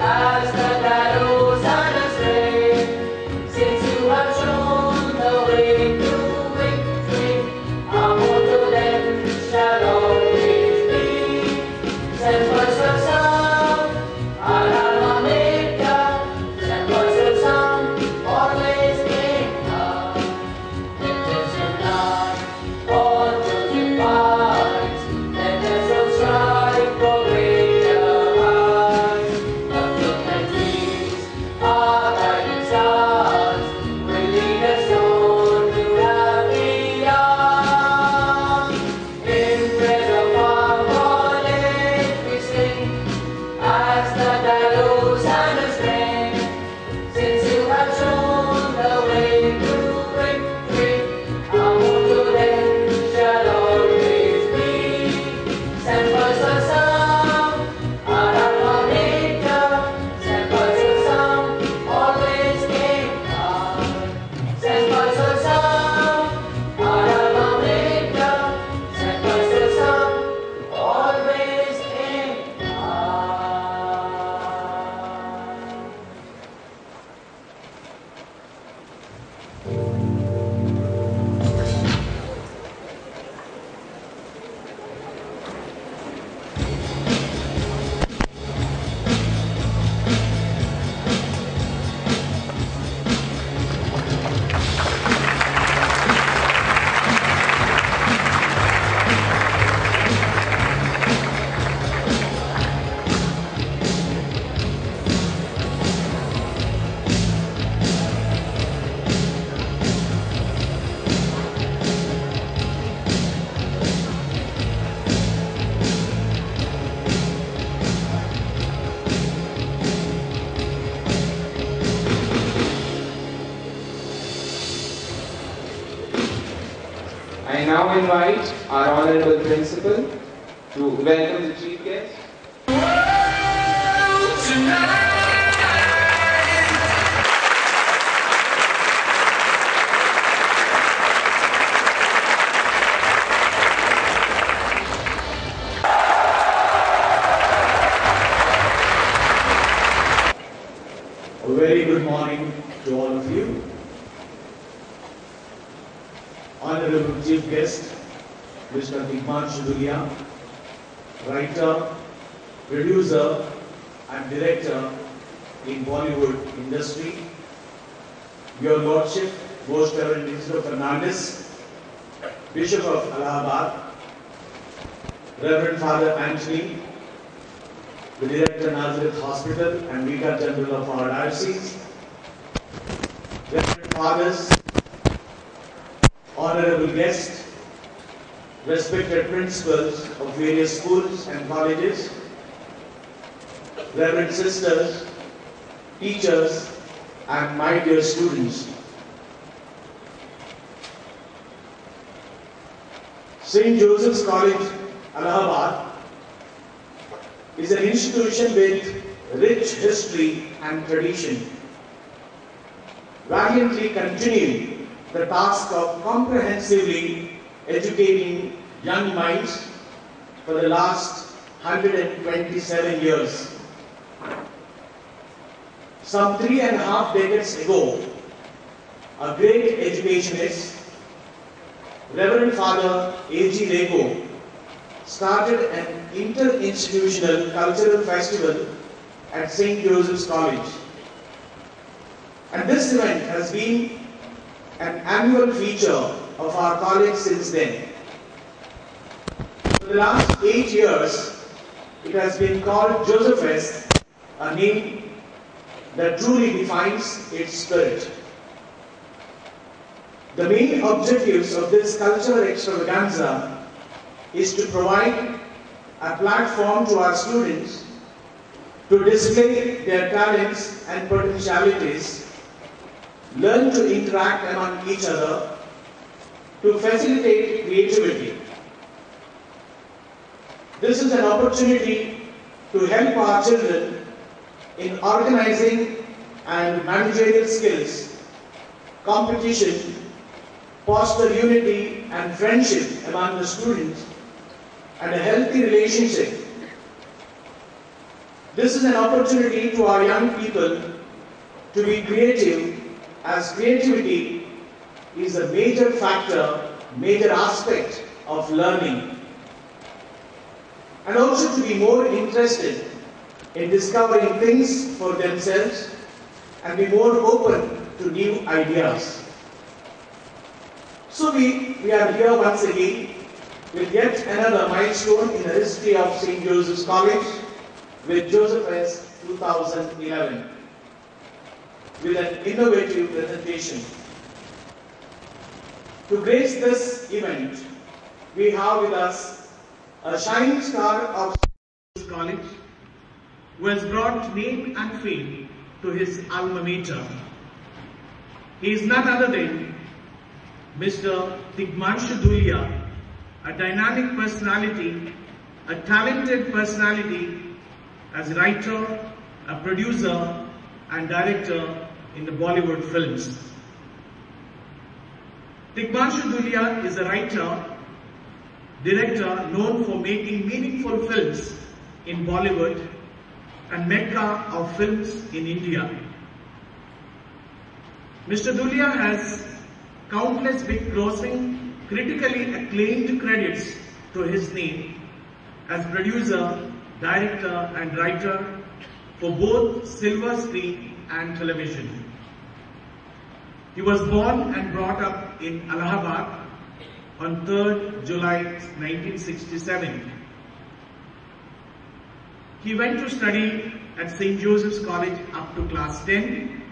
as the shadows and the rain. Since you have shown the way to victory, our motto then shall always be. Semper Sursum, our alma mater. Semper Sursum, always in us. Let us unite all children minds. Let us all strive for greater heights. The fruit and trees are guiding stars will lead us on to happy hours. In praise of our college we sing, as the gallows and the string. Since you have shown the way to victory, our motto then shall always be. Semper Sursum, our alma mater. Semper Sursum, always in us. Semper Sursum, our alma mater. Semper Sursum, always in us. I now invite our Honorable Principal to welcome the Chief Guest. A very good morning to all of you. Honorable Chief Guest, Mr. Himanshu Dhulia, writer, producer and director in Bollywood industry. Your Lordship, Most Reverend Isidro Fernandes, Bishop of Allahabad, Reverend Father Anthony, the Director Nazareth Hospital and Vicar General of our Diocese, Reverend Fathers, honorable guests, respected principals of various schools and colleges, Reverend sisters, teachers, and my dear students. St. Joseph's College, Allahabad, is an institution with rich history and tradition, valiantly continuing the task of comprehensively educating young minds for the last 127 years. Some 3.5 decades ago, a great educationist, Reverend Father A.G. Lego, started an inter-institutional cultural festival at St. Joseph's College. And this event has been an annual feature of our college since then. For the last 8 years, it has been called Josephfest, a name that truly defines its spirit. The main objectives of this cultural extravaganza is to provide a platform to our students to display their talents and potentialities, learn to interact among each other, to facilitate creativity. This is an opportunity to help our children in organizing and managerial skills, competition, foster unity and friendship among the students, and a healthy relationship This is an opportunity to our young people to be creative, as creativity is a major factor, major aspect of learning, and also to be more interested in discovering things for themselves and be more open to new ideas. So we are here once again with yet another milestone in the history of St. Joseph's College with Joseph S 2011 with an innovative presentation. To grace this event, we have with us a shining star of St. Joseph's College who has brought name and fame to his alma mater. He is none other than Mr. Tigmanshu Dhulia, a dynamic personality, a talented personality as a writer, a producer and director in the Bollywood films. Tigmanshu Dhulia is a writer, director known for making meaningful films in Bollywood and Mecca of films in India. Mr. Dhulia has countless big grossing, critically acclaimed credits to his name as producer, director and writer for both silver screen and television. He was born and brought up in Allahabad on 3rd July 1967. He went to study at St. Joseph's College up to class 10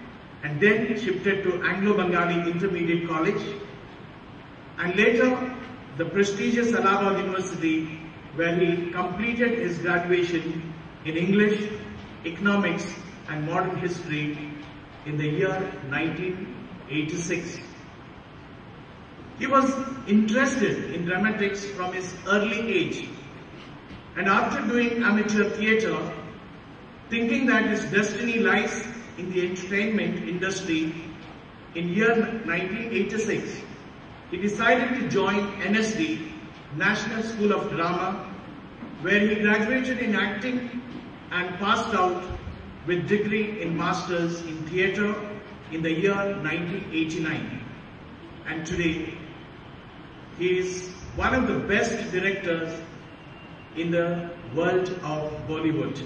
and then shifted to Anglo-Bengali Intermediate College and later the prestigious Allahabad University, where he completed his graduation in English, Economics and Modern History in the year 1986. He was interested in dramatics from his early age, and after doing amateur theatre, thinking that his destiny lies in the entertainment industry, in year 1986, he decided to join NSD, National School of Drama, where he graduated in acting and passed out with degree in Masters in Theatre in the year 1989. And today, he is one of the best directors in the world of Bollywood.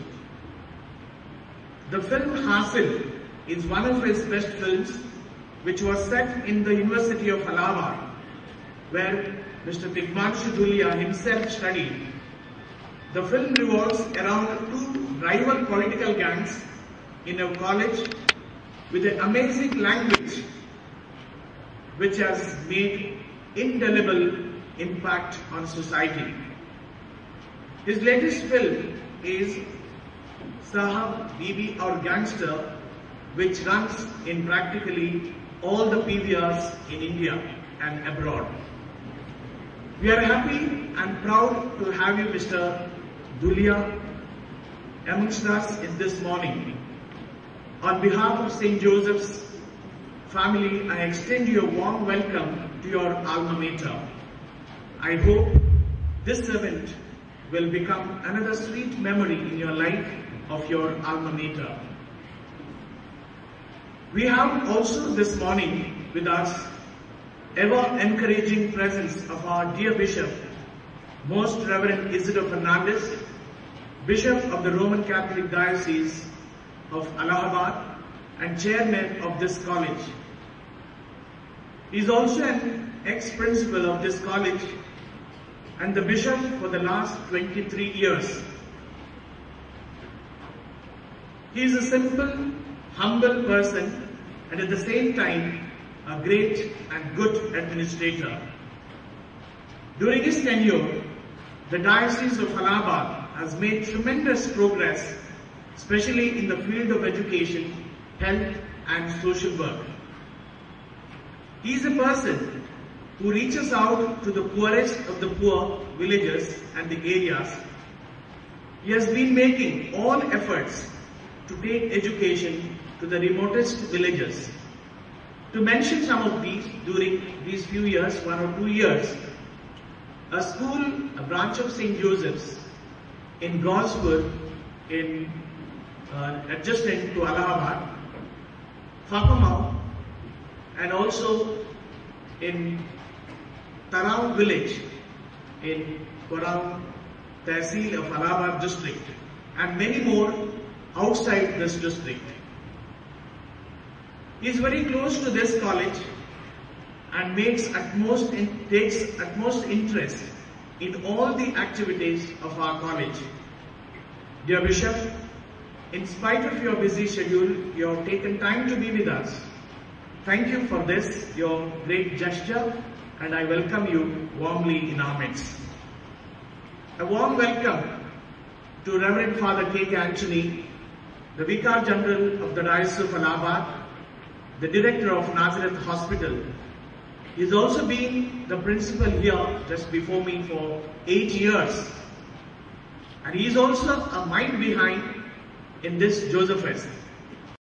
The film Hasil is one of his best films, which was set in the University of Allahabad, where Mr. Tigmanshu Dhulia himself studied. The film revolves around two rival political gangs in a college with an amazing language which has made indelible impact on society. His latest film is Sahab, Bibi Aur Gangster, which runs in practically all the PVRs in India and abroad. We are happy and proud to have you, Mr. Dhulia, amongst us in this morning. On behalf of St. Joseph's family, I extend you a warm welcome to your alma mater. I hope this event will become another sweet memory in your life of your alma mater. We have also this morning with us ever-encouraging presence of our dear Bishop, Most Reverend Isidore Fernandez, Bishop of the Roman Catholic Diocese of Allahabad and Chairman of this college. He is also an ex-principal of this college and the Bishop for the last 23 years. He is a simple, humble person and at the same time a great and good administrator. During his tenure, the Diocese of Allahabad has made tremendous progress, especially in the field of education, health and social work. He is a person who reaches out to the poorest of the poor villages and the areas. He has been making all efforts to take education to the remotest villages. To mention some of these, during these few years, 1 or 2 years, a school, a branch of St. Joseph's in Gosford in adjacent to Allahabad, Fakamau, and also in Tarau village in Korau Tehsil of Allahabad district, and many more outside this district. He is very close to this college and takes utmost interest in all the activities of our college. Dear Bishop, in spite of your busy schedule, you have taken time to be with us. Thank you for this, your great gesture, and I welcome you warmly in our midst. A warm welcome to Reverend Father K. K. Anthony, the Vicar General of the Diocese of Allahabad, the Director of Nazareth Hospital. He has also been the principal here just before me for 8 years. And he is also a mind behind in this Josephus.